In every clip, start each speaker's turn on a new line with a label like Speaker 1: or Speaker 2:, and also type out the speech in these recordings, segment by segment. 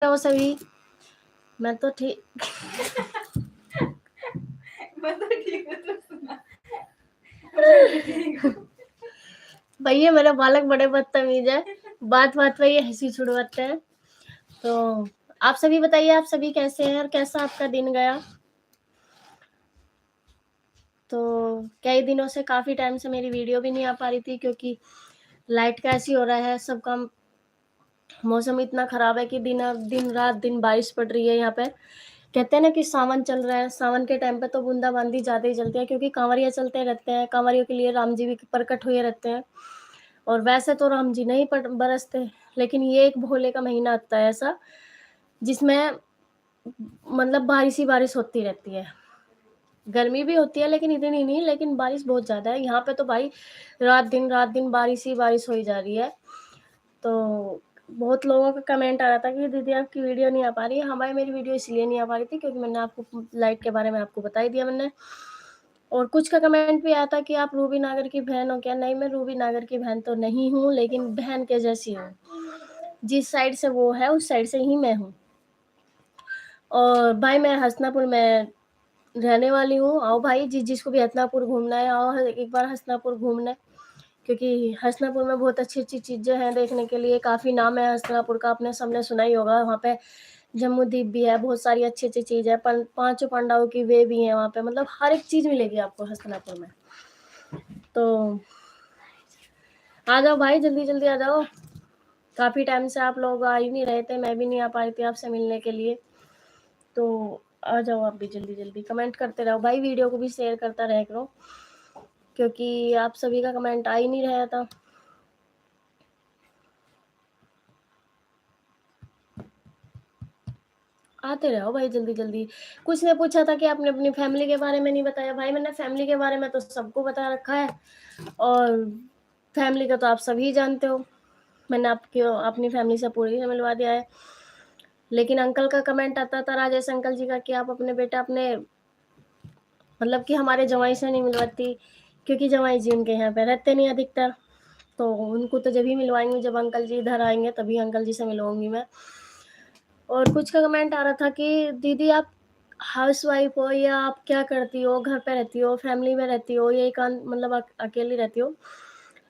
Speaker 1: हो सभी? मैं तो ठीक
Speaker 2: मैं तो ठीक हूँ, तू सुना? मैं भी ठीक हूँ।
Speaker 1: भैया मेरे बालक बड़े बदतमीज है, बात-बात पे ये हँसी छुड़वाते हैं। तो आप सभी बताइए, आप सभी कैसे हैं और कैसा आपका दिन गया? तो कई दिनों से काफ़ी टाइम से मेरी वीडियो भी नहीं आ पा रही थी क्योंकि लाइट का ऐसे ही हो रहा है, सबका मौसम इतना ख़राब है कि दिन-रात दिन बारिश पड़ रही है यहाँ पे। कहते हैं ना कि सावन चल रहा है, सावन के टाइम पे तो बूंदाबांदी ज़्यादा ही चलती है क्योंकि कांवरिया चलते रहते हैं, कांवरियों के लिए राम जी भी प्रकट हुए रहते हैं। और वैसे तो राम जी नहीं बरसते, लेकिन ये एक भोले का महीना आता है ऐसा, जिसमें मतलब बारिश ही बारिश होती रहती है। गर्मी भी होती है लेकिन इतनी नहीं, लेकिन बारिश बहुत ज़्यादा है। यहाँ पे तो भाई रात दिन बारिश ही बारिश होई जा रही है। तो बहुत लोगों का कमेंट आ रहा था कि दीदी आपकी वीडियो नहीं आ पा रही है। हाँ भाई, मेरी वीडियो इसलिए नहीं आ पा रही थी क्योंकि मैंने आपको लाइट के बारे में आपको बता ही दिया मैंने। और कुछ का कमेंट भी आया था कि आप रूबी नागर की बहन हो क्या? नहीं, मैं रूबी नागर की बहन तो नहीं हूँ, लेकिन बहन के जैसी हूँ। जिस साइड से वो है, उस साइड से ही मैं हूँ। और भाई मैं हसनापुर में रहने वाली हूँ। आओ भाई, जिसको भी हसनापुर घूमना है, आओ एक बार हसनापुर घूमने, क्योंकि हसनापुर में बहुत अच्छी-अच्छी चीज़ें हैं देखने के लिए। काफ़ी नाम है हसनापुर का, आपने सबने सुना ही होगा। वहाँ पे जम्बूद्वीप भी है, बहुत सारी अच्छी-अच्छी चीज़ है। पाँचों पांडवों की वे भी हैं वहाँ पे, मतलब हर एक चीज़ मिलेगी आपको हसनापुर में। तो आ जाओ भाई, जल्दी-जल्दी आ जाओ। काफ़ी टाइम से आप लोग आ ही नहीं रहे थे, मैं भी नहीं आ पा रही थी आपसे मिलने के लिए। तो आ जाओ आप भी जल्दी-जल्दी, कमेंट करते रहो भाई, वीडियो को भी शेयर करता रहा करो, क्योंकि आप सभी का कमेंट आ ही नहीं रहा था। आते रहो भाई जल्दी-जल्दी। कुछ ने पूछा था कि आपने अपनी फैमिली के बारे में नहीं बताया। भाई मैंने फैमिली के बारे में तो सबको बता रखा है, और फैमिली का तो आप सभी जानते हो। मैंने आपको अपनी फैमिली से पूरी से मिलवा दिया है। लेकिन अंकल का कमेंट आता था, राजेश अंकल जी का, कि आप अपने बेटा अपने मतलब कि हमारे जवाई से नहीं मिलवाती, क्योंकि जवाई जी उनके यहाँ पे रहते नहीं अधिकतर। तो उनको तो जब ही मिलवाएँगी जब अंकल जी इधर आएँगे, तभी अंकल जी से मिलवाऊँगी मैं। और कुछ का कमेंट आ रहा था कि दीदी आप हाउसवाइफ हो या आप क्या करती हो? घर पे रहती हो, फैमिली में रहती हो या एकांत मतलब अकेली रहती हो?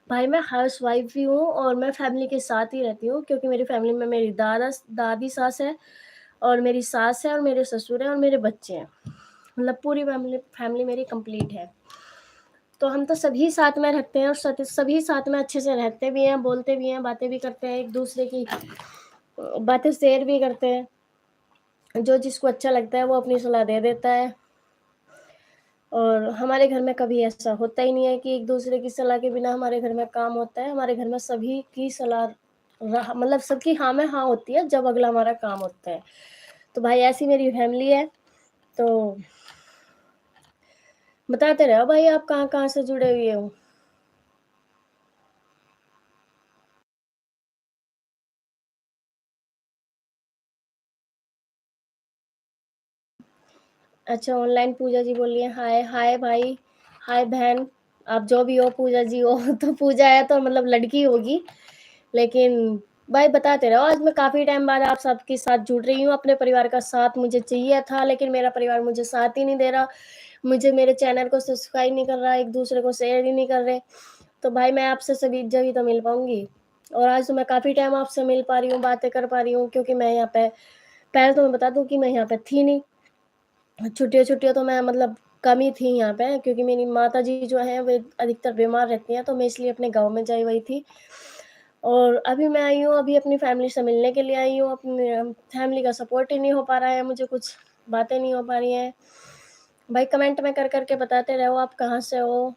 Speaker 1: भाई मैं हाउसवाइफ भी हूँ और मैं फैमिली के साथ ही रहती हूँ, क्योंकि मेरी फैमिली में मेरी दादी सास है, और मेरी सास है, और मेरे ससुर हैं, और मेरे बच्चे हैं। मतलब पूरी फैमिली मेरी कंप्लीट है। तो हम तो सभी साथ में रहते हैं और सभी साथ में अच्छे से रहते भी हैं, बोलते भी हैं, बातें भी करते हैं, एक-दूसरे की बातें शेयर भी करते हैं। जो जिसको अच्छा लगता है वो अपनी सलाह दे देता है। और हमारे घर में कभी ऐसा होता ही नहीं है कि एक-दूसरे की सलाह के बिना हमारे घर में काम होता है। हमारे घर में सभी की सलाह मतलब सबकी हाँ में हाँ होती है जब अगला हमारा काम होता है। तो भाई ऐसी मेरी फैमिली है। तो बताते रहो भाई, आप कहाँ-कहाँ से जुड़े हुए हो? अच्छा, ऑनलाइन पूजा जी बोल रही हैं, हाय हाय भाई, हाय बहन, आप जो भी हो, पूजा जी हो तो पूजा है तो मतलब लड़की होगी। लेकिन भाई बताते रहो, आज मैं काफ़ी टाइम बाद आप सबके साथ जुड़ रही हूँ। अपने परिवार का साथ मुझे चाहिए था, लेकिन मेरा परिवार मुझे साथ ही नहीं दे रहा। मुझे मेरे चैनल को सब्सक्राइब नहीं कर रहा, एक-दूसरे को शेयर ही नहीं कर रहे। तो भाई मैं आपसे सभी जब तो मिल पाऊँगी। और आज तो मैं काफ़ी टाइम आपसे मिल पा रही हूँ, बातें कर पा रही हूँ, क्योंकि मैं यहाँ पे पहले तो मैं बता दूँ कि मैं यहाँ पे थी नहीं। छुट्टियाँ-छुट्टियाँ तो मैं मतलब कम ही थी यहाँ पे, क्योंकि मेरी माताजी जो हैं वो अधिकतर बीमार रहती हैं, तो मैं इसलिए अपने गाँव में गई हुई थी। और अभी मैं आई हूँ, अभी अपनी फैमिली से मिलने के लिए आई हूँ। अपने फैमिली का सपोर्ट ही नहीं हो पा रहा है मुझे, कुछ बातें नहीं हो पा रही हैं। भाई कमेंट में कर के बताते रहो आप कहाँ से हो?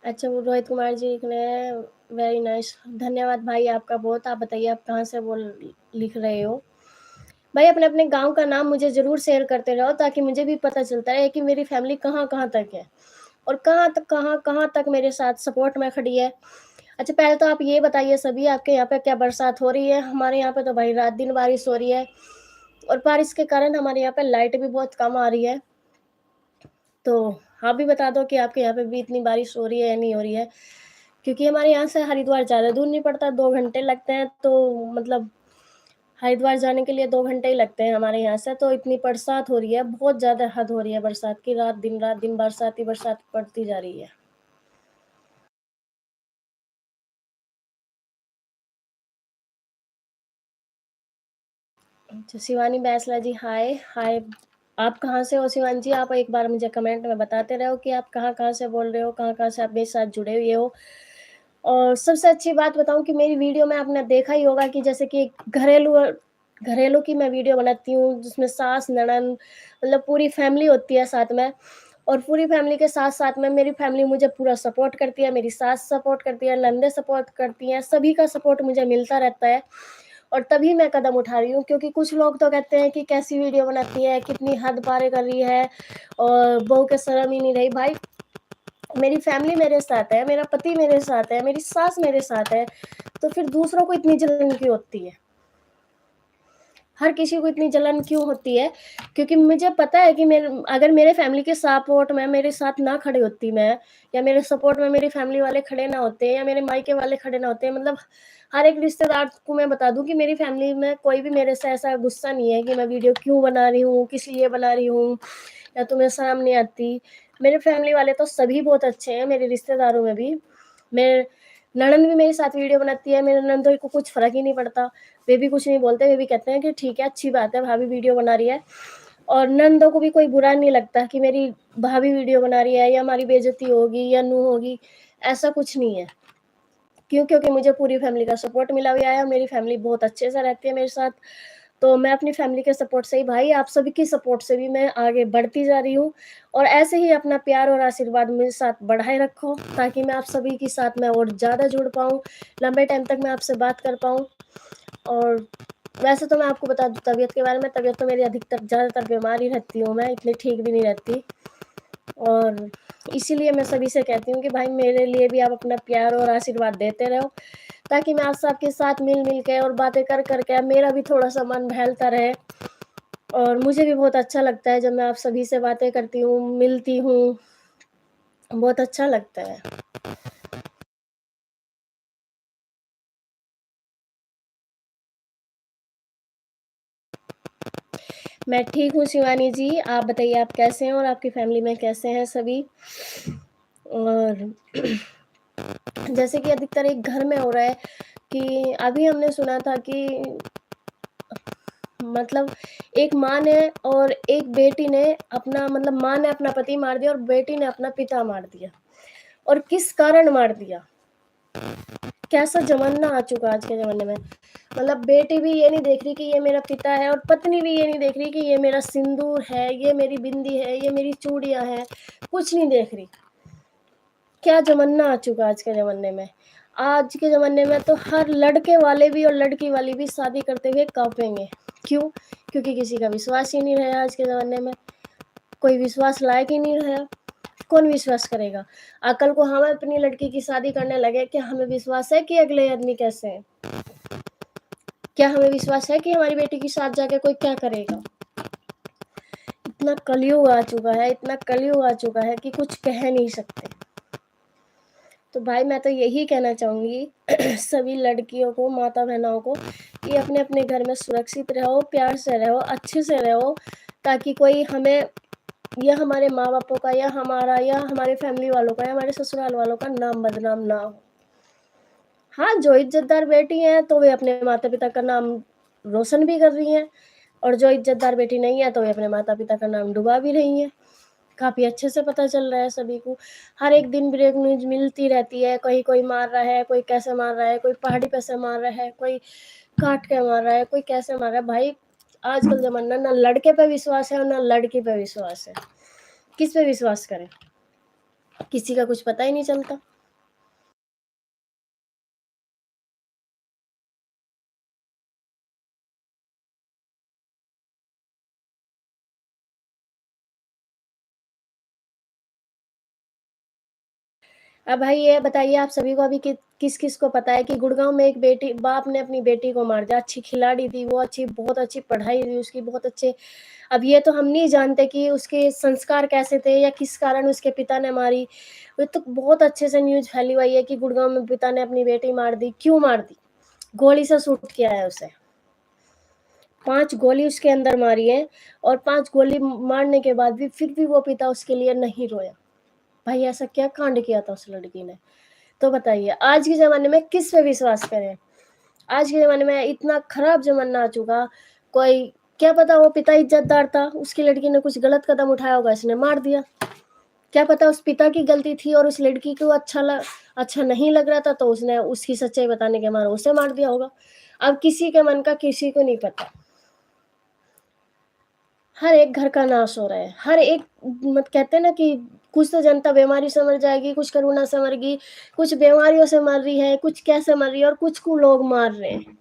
Speaker 1: अच्छा, वो रोहित कुमार जी लिख रहे हैं, वेरी नाइस, धन्यवाद भाई आपका बहुत। आप बताइए आप कहाँ से बोल लिख रहे हो? भाई अपने-अपने गाँव का नाम मुझे ज़रूर शेयर करते रहो, ताकि मुझे भी पता चलता रहे कि मेरी फैमिली कहाँ-कहाँ तक है, और कहाँ तक मेरे साथ सपोर्ट में खड़ी है। अच्छा, पहले तो आप ये बताइए सभी, आपके यहाँ पे क्या बरसात हो रही है? हमारे यहाँ पे तो भाई रात-दिन बारिश हो रही है, और बारिश के कारण हमारे यहाँ पे लाइट भी बहुत कम आ रही है। तो आप भी बता दो कि आपके यहाँ पे भी इतनी बारिश हो रही है या नहीं हो रही है? क्योंकि हमारे यहाँ से हरिद्वार ज़्यादा दूर नहीं पड़ता, 2 घंटे लगते हैं, तो मतलब हरिद्वार जाने के लिए 2 घंटे ही लगते हैं हमारे यहाँ से, तो इतनी बरसात हो रही है, बहुत ज़्यादा हद हो रही है बरसात की, रात दिन बरसात ही बरसात पड़ती जा रही है। अच्छा, शिवानी बैसला जी हाय, हाय। आप कहाँ से हो शिवानी जी? आप एक बार मुझे कमेंट में बताते रहो कि आप कहाँ-कहाँ से बोल रहे हो, कहाँ-कहाँ से आप मेरे साथ जुड़े हुए हो। और सबसे अच्छी बात बताऊँ कि मेरी वीडियो में आपने देखा ही होगा कि जैसे कि घरेलू की मैं वीडियो बनाती हूँ, जिसमें सास, ननद मतलब पूरी फैमिली होती है साथ में। और पूरी फैमिली के साथ-साथ में मेरी फैमिली मुझे पूरा सपोर्ट करती है, मेरी सास सपोर्ट करती है, ननदें सपोर्ट करती हैं, सभी का सपोर्ट मुझे मिलता रहता है। और तभी मैं कदम उठा रही हूँ, क्योंकि कुछ लोग तो कहते हैं कि कैसी वीडियो बनाती है, कितनी हद पार कर रही है और बहू के शर्म ही नहीं रही। भाई, मेरी फैमिली मेरे साथ है, मेरा पति मेरे साथ है, मेरी सास मेरे साथ है, तो फिर दूसरों को इतनी जलन क्यों होती है? हर किसी को इतनी जलन क्यों होती है? क्योंकि मुझे पता है कि अगर मेरे फैमिली के सपोर्ट में मेरे साथ ना खड़ी होती मैं, या मेरे सपोर्ट में मेरी फैमिली वाले खड़े ना होते, या मेरे मायके वाले खड़े ना होते, मतलब हर एक रिश्तेदार को मैं बता दूँ कि मेरी फैमिली में कोई भी मेरे से ऐसा गुस्सा नहीं है कि मैं वीडियो क्यों बना रही हूँ, किस लिए बना रही हूँ, या तुम्हें शर्म नहीं आती। मेरे फैमिली वाले तो सभी बहुत अच्छे हैं, मेरे रिश्तेदारों में भी। मेरे ननंद भी मेरे साथ वीडियो बनाती है, मेरे ननदोई को कुछ फ़र्क ही नहीं पड़ता। वे भी कुछ नहीं बोलते, वे भी कहते हैं कि ठीक है, अच्छी बात है, भाभी वीडियो बना रही है। और ननदों को भी कोई बुरा नहीं लगता कि मेरी भाभी वीडियो बना रही है, या हमारी बेइज़्ज़ती होगी या नुह होगी, ऐसा कुछ नहीं है। क्यों? क्योंकि मुझे पूरी फैमिली का सपोर्ट मिला हुआ है, मेरी फैमिली बहुत अच्छे से रहती है मेरे साथ। तो मैं अपनी फैमिली के सपोर्ट से ही, भाई आप सभी की सपोर्ट से भी मैं आगे बढ़ती जा रही हूँ, और ऐसे ही अपना प्यार और आशीर्वाद मेरे साथ बढ़ाए रखो, ताकि मैं आप सभी के साथ में और ज़्यादा जुड़ पाऊँ, लंबे टाइम तक मैं आपसे बात कर पाऊँ। और वैसे तो मैं आपको बता दूँ तबीयत के बारे में, तबीयत तो मेरी अधिकतर ज़्यादातर बीमार ही रहती हूँ मैं, इतनी ठीक भी नहीं रहती। और इसीलिए मैं सभी से कहती हूँ कि भाई मेरे लिए भी आप अपना प्यार और आशीर्वाद देते रहो, ताकि मैं आप सबके साथ मिल-मिल के और बातें कर के मेरा भी थोड़ा-सा मन बहलता रहे। और मुझे भी बहुत अच्छा लगता है जब मैं आप सभी से बातें करती हूँ, मिलती हूँ, बहुत अच्छा लगता है। मैं ठीक हूँ शिवानी जी, आप बताइए आप कैसे हैं और आपकी फैमिली में कैसे हैं सभी? और जैसे कि अधिकतर एक घर में हो रहा है कि अभी हमने सुना था कि मतलब एक माँ ने और एक बेटी ने अपना, मतलब माँ ने अपना पति मार दिया और बेटी ने अपना पिता मार दिया। और किस कारण मार दिया? कैसा ज़माना आ चुका है आज के ज़माने में। मतलब बेटी भी ये नहीं देख रही कि ये मेरा पिता है, और पत्नी भी ये नहीं देख रही कि ये मेरा सिंदूर है, ये मेरी बिंदी है, ये मेरी चूड़ियाँ हैं, कुछ नहीं देख रही। क्या ज़माना आ चुका है आज के ज़माने में। आज के ज़माने में तो हर लड़के वाले भी और लड़की वाली भी शादी करते हुए काँपेंगे। क्यों? क्योंकि किसी का विश्वास ही नहीं रहा आज के ज़माने में। कोई विश्वास लायक ही नहीं रहा। कौन विश्वास करेगा? कल को हम अपनी लड़की की शादी करने लगे, क्या हमें विश्वास है कि अगले आदमी कैसे हैं? क्या हमें विश्वास है कि हमारी बेटी के साथ जाके कोई क्या करेगा? इतना कलयुग आ चुका है, इतना कलयुग आ चुका है कि कुछ कह नहीं सकते। तो भाई मैं तो यही कहना चाहूँगी सभी लड़कियों को, माता-बहनों को कि अपने-अपने घर में सुरक्षित रहो, प्यार से रहो, अच्छे से रहो, ताकि कोई हमें, या हमारे माँ-बापों का, या हमारा, या हमारे फैमिली वालों का, या हमारे ससुराल वालों का नाम बदनाम ना हो। हाँ, जो इज़्ज़तदार बेटी हैं, तो वे अपने माता-पिता का नाम रोशन भी कर रही हैं, और जो इज़्ज़तदार बेटी नहीं है, तो वे अपने माता-पिता का नाम डुबा भी रही हैं। काफ़ी अच्छे से पता चल रहा है सभी को। हर एक दिन ब्रेक न्यूज़ मिलती रहती है, कहीं कोई मार रहा है, कोई कैसे मार रहा है, कोई पहाड़ी पे से मार रहा है, कोई काट के मार रहा है, कोई कैसे मार रहा है। भाई, आजकल ज़माना ना लड़के पे विश्वास है और ना लड़की पे विश्वास है। किस पे विश्वास करें? किसी का कुछ पता ही नहीं चलता। अब भाई ये बताइए आप सभी को अभी कि किस-किस को पता है कि गुड़गाँव में एक बेटी बाप ने अपनी बेटी को मार दिया। अच्छी खिलाड़ी थी वो, बहुत अच्छी पढ़ाई हुई उसकी, बहुत अच्छे। अब ये तो हम नहीं जानते कि उसके संस्कार कैसे थे या किस कारण उसके पिता ने मारी। ये तो बहुत अच्छे से न्यूज़ फैली हुई है कि गुड़गाँव में पिता ने अपनी बेटी मार दी। क्यों मार दी? गोली से शूट किया है उसे। 5 गोली उसके अंदर मारी है और 5 गोली मारने के बाद भी फिर भी वो पिता उसके लिए नहीं रोया। भाई ऐसा क्या कांड किया था उस लड़की ने? तो बताइए आज के ज़माने में किस पे विश्वास करें? आज के ज़माने में इतना खराब ज़माना आ चुका, कोई क्या पता वो पिता इज़्ज़तदार था, उसकी लड़की ने कुछ गलत कदम उठाया होगा, इसने मार दिया। क्या पता उस पिता की गलती थी और उस लड़की को अच्छा नहीं लग रहा था तो उसने उसकी सच्चाई बताने के मारे उसे मार दिया होगा। अब किसी के मन का किसी को नहीं पता। हर एक घर का नाश हो रहा है, हर एक मत कहते हैं ना कि कुछ तो जनता बीमारी से मर जाएगी, कुछ कोरोना से मरेगी, कुछ बीमारियों से मर रही है, कुछ कैसे मर रही है और कुछ को लोग मार रहे हैं।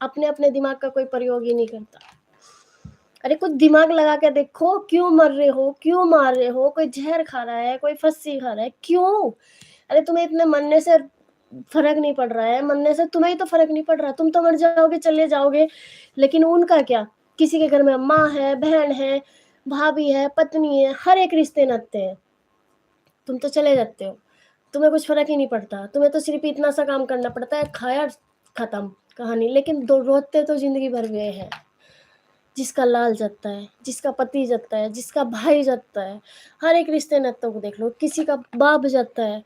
Speaker 1: अपने-अपने दिमाग का कोई प्रयोग ही नहीं करता। अरे कुछ दिमाग लगा के देखो, क्यों मर रहे हो? क्यों मार रहे हो? कोई ज़हर खा रहा है, कोई फस्सी खा रहा है, क्यों? अरे तुम्हें इतने मरने से फ़र्क नहीं पड़ रहा है, मरने से तुम्हें ही तो फ़र्क नहीं पड़ रहा, तुम तो मर जाओगे, चले जाओगे, लेकिन उनका क्या? किसी के घर में माँ है, बहन है, भाभी है, पत्नी है, हर एक रिश्ते नाते हैं। तुम तो चले जाते हो, तुम्हें कुछ फ़र्क ही नहीं पड़ता, तुम्हें तो सिर्फ़ इतना सा काम करना पड़ता है, खाया, खत्म कहानी। लेकिन दो रोते तो ज़िंदगी भर हुए हैं। जिसका लाल जलता है, जिसका पति जलता है, जिसका भाई जलता है, हर एक रिश्ते नातों को देख लो, किसी का बाप जलता है।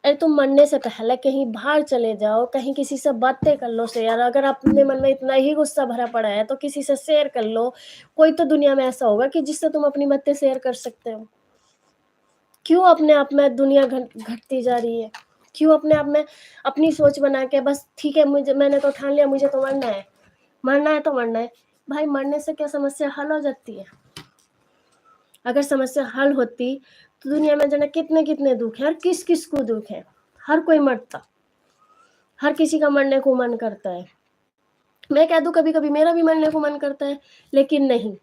Speaker 1: अरे तुम मरने से पहले कहीं बाहर चले जाओ, कहीं किसी से बातें कर लो शेयर, अगर अपने मन में इतना ही गुस्सा भरा पड़ा है तो किसी से शेयर कर लो। कोई तो दुनिया में ऐसा होगा कि जिससे तुम अपनी बातें शेयर कर सकते हो। क्यों अपने आप में दुनिया घटती जा रही है? क्यों अपने आप में अपनी सोच बना के बस ठीक है मैंने तो ठान लिया मुझे तो मरना है तो मरना है। भाई मरने से क्या समस्या हल हो जाती है? अगर समस्या हल होती तो दुनिया में जाने कितने-कितने दुःख हैं और किस-किस को दुःख है। हर कोई मरता, हर किसी का मरने को मन करता है। मैं कह दूँ कभी-कभी मेरा भी मरने को मन करता है, लेकिन नहीं,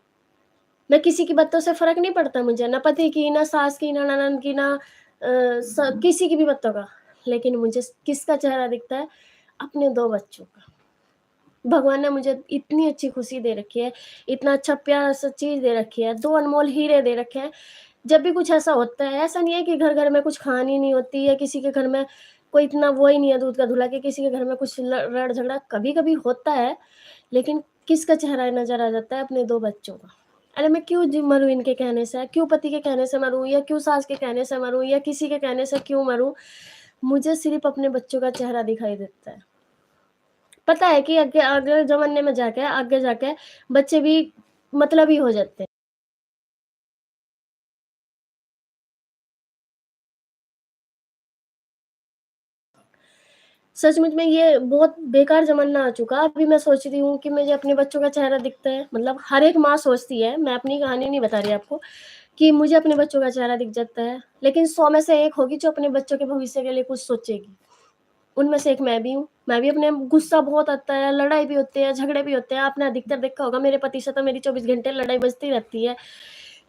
Speaker 1: मैं किसी की बातों से फ़र्क नहीं पड़ता मुझे, ना पति की, ना सास की, ना ननद की, ना किसी की भी बातों का। लेकिन मुझे किसका चेहरा दिखता है? अपने 2 बच्चों का। भगवान ने मुझे इतनी अच्छी खुशी दे रखी है, इतना अच्छा प्यारा-सा चीज़ दे रखी है, 2 अनमोल हीरे दे रखे हैं। जब भी कुछ ऐसा होता है, ऐसा नहीं है कि घर-घर में कुछ कहानी नहीं होती या किसी के घर में कोई इतना वो ही नहीं है दूध का धुला कि किसी के घर में कुछ लड़ झगड़ा कभी-कभी होता है, लेकिन किसका चेहरा नज़र आ जाता है? अपने 2 बच्चों का। अरे मैं क्यों मरूँ इनके कहने से? क्यों पति के कहने से मरूँ या क्यों सास के कहने से मरूँ या किसी के कहने से क्यों मरूँ? मुझे सिर्फ़ अपने बच्चों का चेहरा दिखाई देता है। पता है कि आगे अगले ज़माने में जाके आगे जाके बच्चे भी मतलबी हो जाते हैं। सचमुच में ये बहुत बेकार ज़माना आ चुका। अभी मैं सोच रही हूँ कि मुझे अपने बच्चों का चेहरा दिखता है, मतलब हर एक माँ सोचती है, मैं अपनी कहानी नहीं बता रही आपको, कि मुझे अपने बच्चों का चेहरा दिख जाता है, लेकिन 100 में से 1 होगी जो अपने बच्चों के भविष्य के लिए कुछ सोचेगी। उनमें से एक मैं भी हूँ। मैं भी अपने गुस्सा बहुत आता है, लड़ाई भी होती है, झगड़े भी होते हैं। आपने अधिकतर देखा होगा मेरे पति से तो मेरी 24 घंटे लड़ाई बजती रहती है।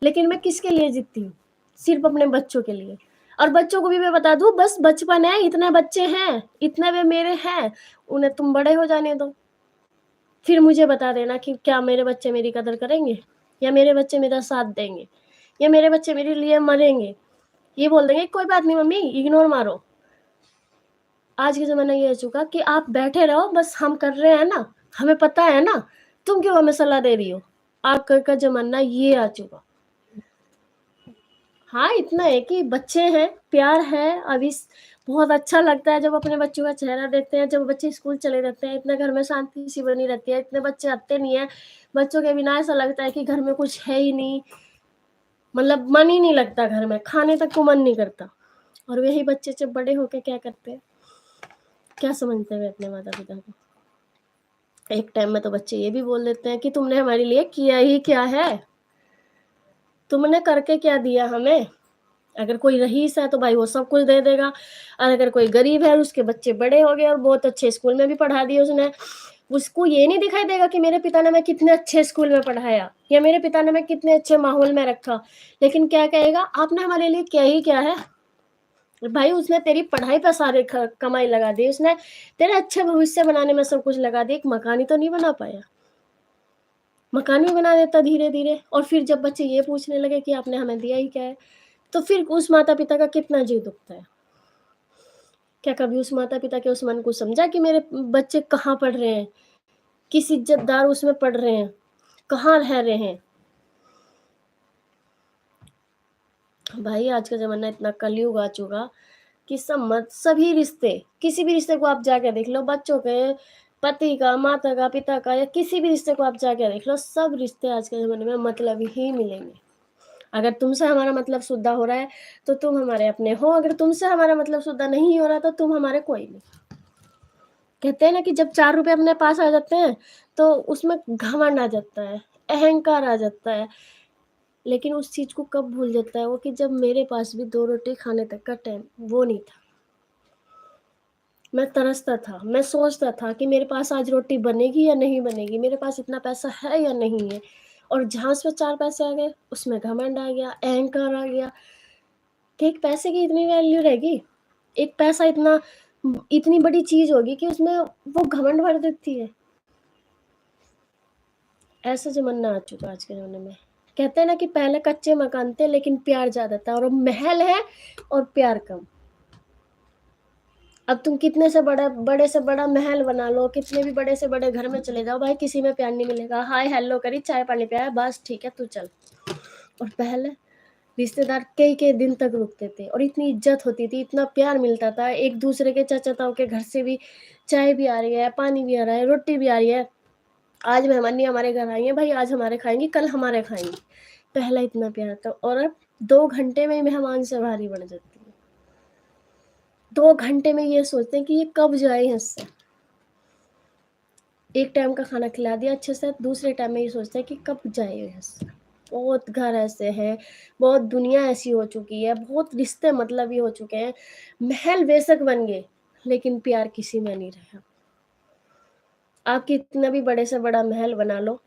Speaker 1: लेकिन मैं किसके लिए जीती हूँ? सिर्फ़ अपने बच्चों के लिए। और बच्चों को भी मैं बता दूँ बस बचपन है, इतने बच्चे हैं, इतने वे मेरे हैं, उन्हें तुम बड़े हो जाने दो। फिर मुझे बता देना कि क्या मेरे बच्चे मेरी कदर करेंगे? या मेरे बच्चे मेरा साथ देंगे? या मेरे बच्चे मेरे लिए मरेंगे? ये बोल देंगे कोई बात नहीं मम्मी इग्नोर मारो। आज का ज़माना ये हो चुका कि आप बैठे रहो बस हम कर रहे हैं ना, हमें पता है ना, तुम क्यों हमें सलाह दे रही हो? आजकल का ज़माना ये आ चुका। हाँ, इतना है कि बच्चे हैं, प्यार है, अभी स बहुत अच्छा लगता है जब अपने बच्चों का चेहरा देखते हैं, जब बच्चे स्कूल चले जाते हैं, इतने घर में शांति-सी बनी रहती है, इतने बच्चे आते नहीं हैं, बच्चों के बिना ऐसा लगता है कि घर में कुछ है ही नहीं, मतलब मन ही नहीं लगता घर में, खाने तक को मन नहीं करता। और वही बच्चे जब बड़े होके क्या करते हैं? क्या समझते हैं वे अपने माता-पिता को? एक टाइम में तो बच्चे ये भी बोल देते हैं कि तुमने हमारे लिए किया ही क्या है? तुमने करके क्या दिया हमें? अगर कोई रईस है तो भाई वो सब कुछ दे देगा और अगर कोई गरीब है और उसके बच्चे बड़े हो गए और बहुत अच्छे स्कूल में भी पढ़ा दिए उसने, उसको ये नहीं दिखाई देगा कि मेरे पिता ने हमें कितने अच्छे स्कूल में पढ़ाया या मेरे पिता ने हमें कितने अच्छे माहौल में रखा। लेकिन क्या कहेगा, आपने हमारे लिए किया ही क्या है? भाई उसने तेरी पढ़ाई पे सारे कमाई लगा दी, उसने तेरे अच्छे भविष्य बनाने में सब कुछ लगा दिया, एक मकान ही तो नहीं बना पाया। मकान भी बना देता धीरे धीरे, और फिर जब बच्चे ये पूछने लगे कि आपने हमें दिया ही क्या है, तो फिर उस माता पिता का कितना जीव दुखता है। क्या कभी उस माता पिता के उस मन को समझा कि मेरे बच्चे कहाँ पढ़ रहे हैं, किस इज्जतदार उसमें पढ़ रहे हैं, कहाँ रह रहे हैं। भाई आज का ज़माना इतना कलयुग आ चुका कि सभी रिश्ते, किसी भी रिश्ते को आप जाके देख लो, बच्चों के, पति का, माता का, पिता का, या किसी भी रिश्ते को आप जाके देख लो, सब रिश्ते आज के ज़माने में मतलब ही मिलेंगे। अगर तुमसे हमारा मतलब शुद्ध हो रहा है तो तुम हमारे अपने हो, अगर तुमसे हमारा मतलब शुद्ध नहीं हो रहा तो तुम हमारे कोई नहीं। कहते हैं ना कि जब 4 रुपए अपने पास आ जाते हैं तो उसमें घमंड आ जाता है, अहंकार आ जाता है। लेकिन उस चीज़ को कब भूल जाता है वो, कि जब मेरे पास भी 2 रोटी खाने तक का टाइम वो नहीं था। मैं तरसता था, मैं सोचता था कि मेरे पास आज रोटी बनेगी या नहीं बनेगी, मेरे पास इतना पैसा है या नहीं है। और जहाँ से 4 पैसे आ गए, उसमें घमंड आ गया, अहंकार आ गया, कि एक पैसे की इतनी वैल्यू रहेगी, एक पैसा इतनी बड़ी चीज़ होगी कि उसमें वो घमंड भर देती है। ऐसा ज़माना आ चुका है आज के ज़माने में। कहते हैं ना कि पहले कच्चे मकान थे लेकिन प्यार ज़्यादा था, और अब महल है और प्यार कम। अब तुम कितने से बड़े से बड़ा महल बना लो, कितने भी बड़े से बड़े घर में चले जाओ, भाई किसी में प्यार नहीं मिलेगा। हाय हेलो करी, चाय पानी पियाया, बस ठीक है तू चल। और पहले रिश्तेदार कई दिन तक रुकते थे, और इतनी इज्जत होती थी, इतना प्यार मिलता था, एक दूसरे के चाचा ताऊ के घर से भी चाय भी आ रही है, पानी भी आ रहा है, रोटी भी आ रही है। आज मेहमानी हमारे घर आई है भाई, आज हमारे खाएंगी, कल हमारे खाएंगी। पहला इतना प्यार था, और अब 2 घंटे में ही मेहमान से भारी बढ़ जाती है। 2 घंटे में ये सोचते हैं कि ये कब जाए यहाँ से। एक टाइम का खाना खिला दिया अच्छे से, दूसरे टाइम में ये सोचते हैं कि कब जाए यहाँ से। बहुत घर ऐसे हैं, बहुत दुनिया ऐसी हो चुकी है, बहुत रिश्ते मतलबी हो चुके हैं। महल बेशक बन गए लेकिन प्यार किसी में नहीं रहा। आप कितना भी बड़े से बड़ा महल बना लो,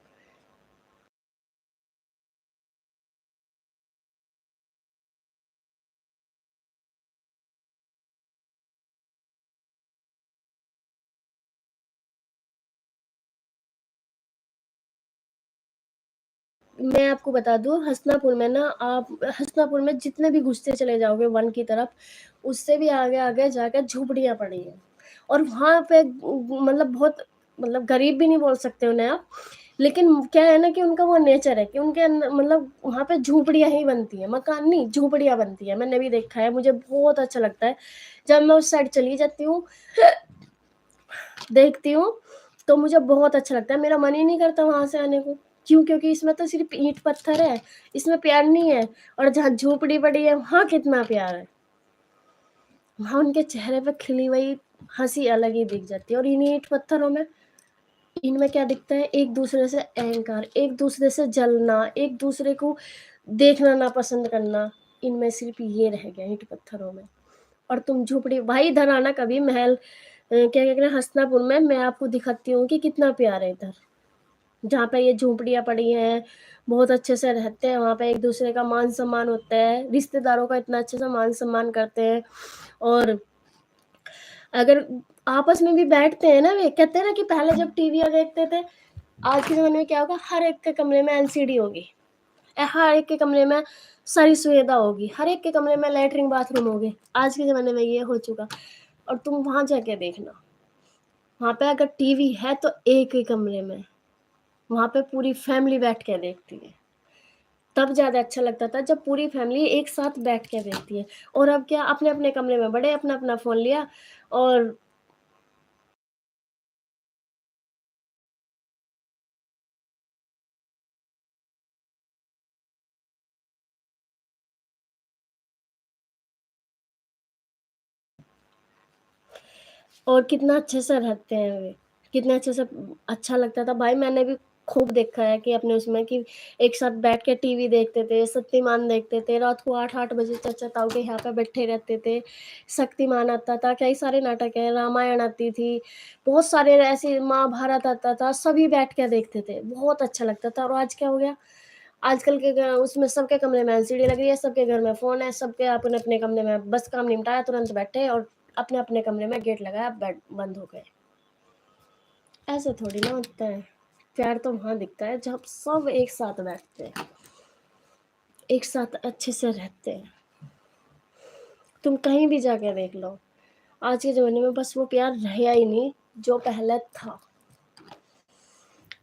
Speaker 1: मैं आपको बता दूँ, हसनापुर में ना, आप हसनापुर में जितने भी घुसते चले जाओगे वन की तरफ, उससे भी आगे-आगे जाके झोपड़ियाँ पड़ी हैं। और वहाँ पे मतलब बहुत, मतलब गरीब भी नहीं बोल सकते उन्हें आप, लेकिन क्या है ना कि उनका वो नेचर है कि उनके मतलब वहाँ पे झोपड़ियाँ ही बनती हैं, मकान नहीं, झोपड़ियाँ बनती हैं। मैंने भी देखा है, मुझे बहुत अच्छा लगता है। जब मैं उस साइड चली जाती हूँ, देखती हूँ, तो मुझे बहुत अच्छा लगता है, मेरा मन ही नहीं करता वहाँ से आने को। क्यों? क्योंकि इसमें तो सिर्फ़ ईंट पत्थर है, इसमें प्यार नहीं है, और जहाँ झोपड़ी पड़ी है वहाँ कितना प्यार है। वहाँ उनके चेहरे पे खिली हुई हँसी अलग ही दिख जाती है, और इन ईंट पत्थरों में, इनमें क्या दिखता है, एक-दूसरे से अहंकार, एक-दूसरे से जलना, एक-दूसरे को देखना नापसंद करना, इनमें सिर्फ़ ये रह गया ईंट पत्थरों में। और तुम झोपड़ी, भाई इधर आना कभी महल, क्या कहते हैं, हसनापुर में मैं आपको दिखाती हूँ कि कितना प्यार है इधर। जहाँ पे ये झोपड़ियाँ पड़ी हैं, बहुत अच्छे से रहते हैं, वहाँ पे एक-दूसरे का मान-सम्मान होता है, रिश्तेदारों का इतना अच्छे से मान-सम्मान करते हैं। और अगर आपस में भी बैठते हैं ना, वे कहते हैं ना कि पहले जब टीवी देखते थे, आज के ज़माने में क्या होगा, हर एक के कमरे में एलसीडी होगी। हर एक के कमरे में सारी सुविधा होगी, हर एक के कमरे में लैट्रिन बाथरूम होंगे। आज के ज़माने में ये हो चुका। और तुम वहाँ जाके देखना, वहाँ पे अगर टीवी है तो एक ही कमरे में, वहाँ पे पूरी फैमिली बैठ के देखती है। तब ज़्यादा अच्छा लगता था जब पूरी फैमिली एक साथ बैठ के देखती है। और अब क्या, अपने-अपने कमरे में बड़े, अपना-अपना फ़ोन लिया, और कितना अच्छे से रहते हैं वे, कितने अच्छे से, अच्छा लगता था। भाई मैंने भी खूब देखा है कि अपने उसमें कि एक साथ बैठ के टीवी देखते थे, शक्तिमान देखते थे, रात को 8-8 बजे चाचा ताऊ के यहाँ पे बैठे रहते थे। शक्तिमान आता था, कई सारे नाटक हैं, रामायण आती थी, बहुत सारे ऐसे, महाभारत आता था, सभी बैठ के देखते थे, बहुत अच्छा लगता था। और आज क्या हो गया, आजकल के उसमें सबके कमरे में एलसीडी लग रही है, सबके घर में फ़ोन है, सबके अपने-अपने कमरे में बस काम निपटाया, तुरंत बैठे और अपने-अपने कमरे में गेट लगाया, बेड बंद हो गए। ऐसे थोड़ी ना होता है। प्यार तो वहाँ दिखता है जब सब एक साथ बैठते हैं, एक साथ अच्छे से रहते हैं। तुम कहीं भी जाके देख लो, आज के ज़माने में बस वो प्यार रहा ही नहीं, जो पहले था।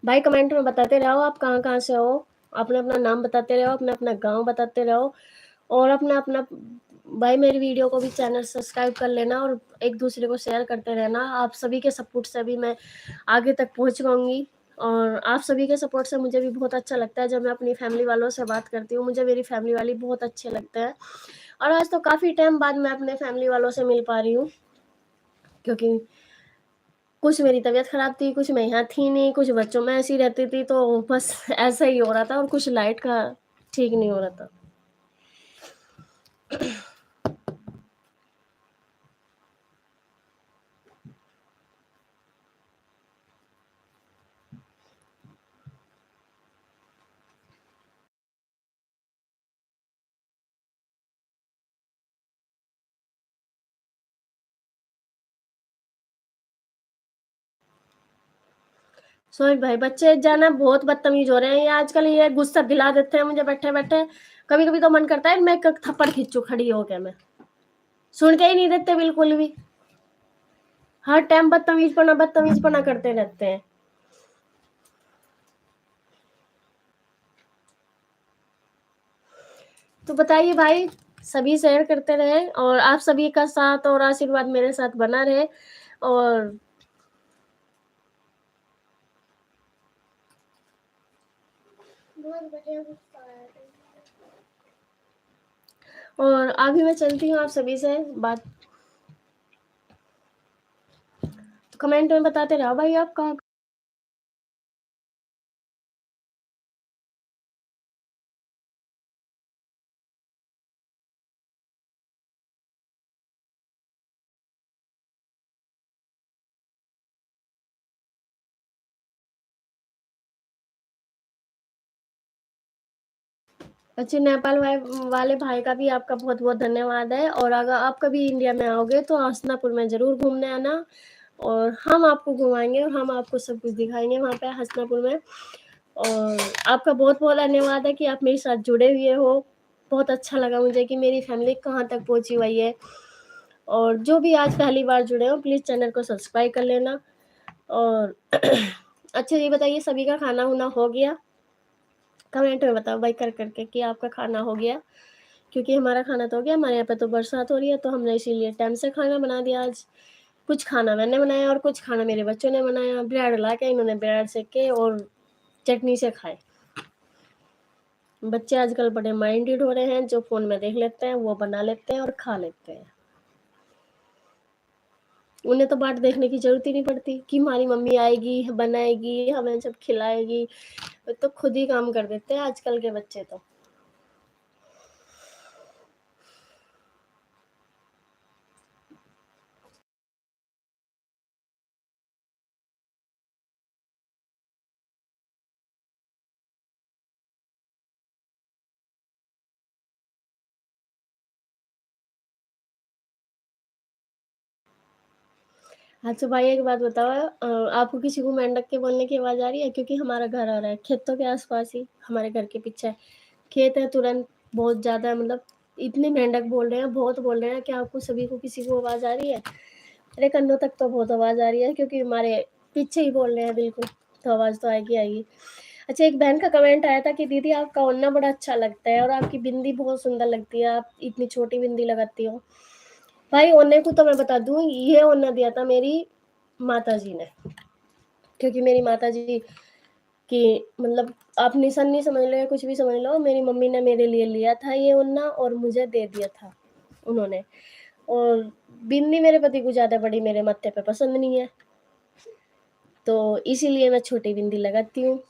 Speaker 1: भाई कमेंट में बताते रहो आप कहाँ-कहाँ से हो, अपना-अपना नाम बताते रहो, अपना-अपना गाँव बताते रहो और अपना-अपना भाई मेरी वीडियो को भी चैनल सब्सक्राइब कर लेना और एक-दूसरे को शेयर करते रहना। आप सभी के सपोर्ट से भी मैं आगे तक पहुँच पाऊँगी और आप सभी के सपोर्ट से मुझे भी बहुत अच्छा लगता है जब मैं अपनी फैमिली वालों से बात करती हूँ, मुझे मेरी फैमिली वाले बहुत अच्छे लगते हैं और आज तो काफ़ी टाइम बाद मैं अपने फैमिली वालों से मिल पा रही हूँ, क्योंकि कुछ मेरी तबीयत ख़राब थी, कुछ मैं यहाँ थी नहीं, कुछ बच्चों में ऐसी रहती थी, तो बस ऐसा ही हो रहा था और कुछ लाइट का ठीक नहीं हो रहा था। सॉरी भाई, बच्चे जाना बहुत बदतमीज़ हो रहे हैं, ये आजकल ये गुस्सा दिला देते हैं मुझे बैठे-बैठे। कभी-कभी तो मन करता है मैं एक थप्पड़ खींचूँ खड़ी होके मैं। सुन के ही नहीं देते बिल्कुल भी। हर टाइम बदतमीज़पना करते रहते हैं। तो बताइए भाई, सभी शेयर करते रहें और आप सभी का साथ और आशीर्वाद मेरे साथ बना रहे और अभी मैं चलती हूँ आप सभी से बात तो कमेंट में बताते रहो भाई आप कहाँ अच्छा, नेपाल वाले भाई का भी आपका बहुत-बहुत धन्यवाद है और अगर आप कभी इंडिया में आओगे तो हसनापुर में ज़रूर घूमने आना और हम आपको घुमाएँगे और हम आपको सब कुछ दिखाएँगे वहाँ पे हसनापुर में। और आपका बहुत-बहुत धन्यवाद है कि आप मेरे साथ जुड़े हुए हो। बहुत अच्छा लगा मुझे कि मेरी फैमिली कहाँ तक पहुँची हुई है और जो भी आज पहली बार जुड़े हो प्लीज़ चैनल को सब्सक्राइब कर लेना और अच्छा ये बताइए सभी का खाना-वाना हो गया? कमेंट में बताओ भाई कर के कि आपका खाना हो गया? क्योंकि हमारा खाना तो हो गया, हमारे यहाँ पे तो बरसात हो रही है तो हमने इसीलिए टाइम से खाना बना दिया आज। कुछ खाना मैंने बनाया और कुछ खाना मेरे बच्चों ने बनाया। ब्रेड लाके इन्होंने ब्रेड सेक के और चटनी से खाए। बच्चे आजकल बड़े माइंडेड हो रहे हैं, जो फ़ोन में देख लेते हैं, वो बना लेते हैं और खा लेते हैं। उन्हें तो बाट देखने की ज़रूरत ही नहीं पड़ती कि हमारी मम्मी आएगी, बनाएगी, हमें जब खिलाएगी। वो तो खुद ही काम कर देते हैं आजकल के बच्चे तो। अच्छा भाई एक बात बताओ आपको किसी को मेंढक के बोलने की आवाज़ आ रही है? क्योंकि हमारा घर आ रहा है, खेतों के आस-पास ही, हमारे घर के पीछे खेत है तुरंत बहुत ज़्यादा मतलब इतने मेंढक बोल रहे हैं, बहुत बोल रहे हैं कि आपको सभी को किसी को आवाज़ आ रही है? मेरे कानों तक तो बहुत आवाज़ आ रही है क्योंकि हमारे पीछे ही बोल रहे हैं बिल्कुल, तो आवाज़ तो आएगी, आएगी। अच्छा एक बहन का कमेंट आया था कि दीदी आपका ओढ़ना बड़ा अच्छा लगता है और आपकी बिंदी बहुत सुंदर लगती है, आप इतनी छोटी बिंदी लगाती हो। भाई ओढ़ने को तो मैं बता दूँ, ये ओढ़ना दिया था मेरी माताजी ने, क्योंकि मेरी माताजी की मतलब आप निशानी समझ लो या कुछ भी समझ लो, मेरी मम्मी ने मेरे लिए लिया था ये ओढ़ना और मुझे दे दिया था उन्होंने। और बिंदी मेरे पति को ज़्यादा बड़ी मेरे माथे पे पसंद नहीं है, तो इसीलिए मैं छोटी बिंदी लगाती हूँ।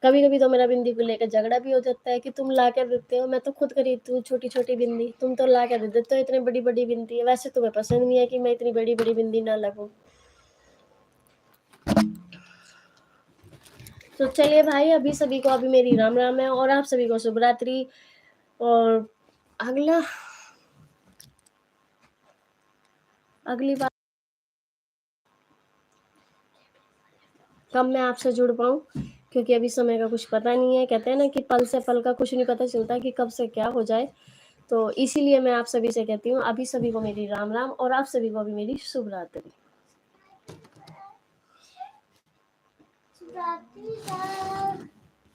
Speaker 1: कभी-कभी तो मेरा बिंदी को लेकर झगड़ा भी हो जाता है कि तुम ला के देते हो, मैं तो खुद खरीदती हूँ छोटी-छोटी बिंदी, तुम तो ला के दे देते हो इतनी बड़ी-बड़ी बिंदी। वैसे तुम्हें पसंद नहीं है कि मैं इतनी बड़ी-बड़ी बिंदी ना लगाऊँ। तो चलिए भाई, अभी सभी को अभी मेरी राम राम है और आप सभी को शुभ रात्रि। और अगला अगली बार कब मैं आपसे जुड़ पाऊँ, क्योंकि अभी समय का कुछ पता नहीं है। कहते हैं ना कि पल से पल का कुछ नहीं पता चलता कि कब से क्या हो जाए। तो इसीलिए मैं आप सभी से कहती हूँ अभी सभी को मेरी राम राम और आप सभी को अभी मेरी शुभ रात्रि।
Speaker 3: शुभ रात्रि सर।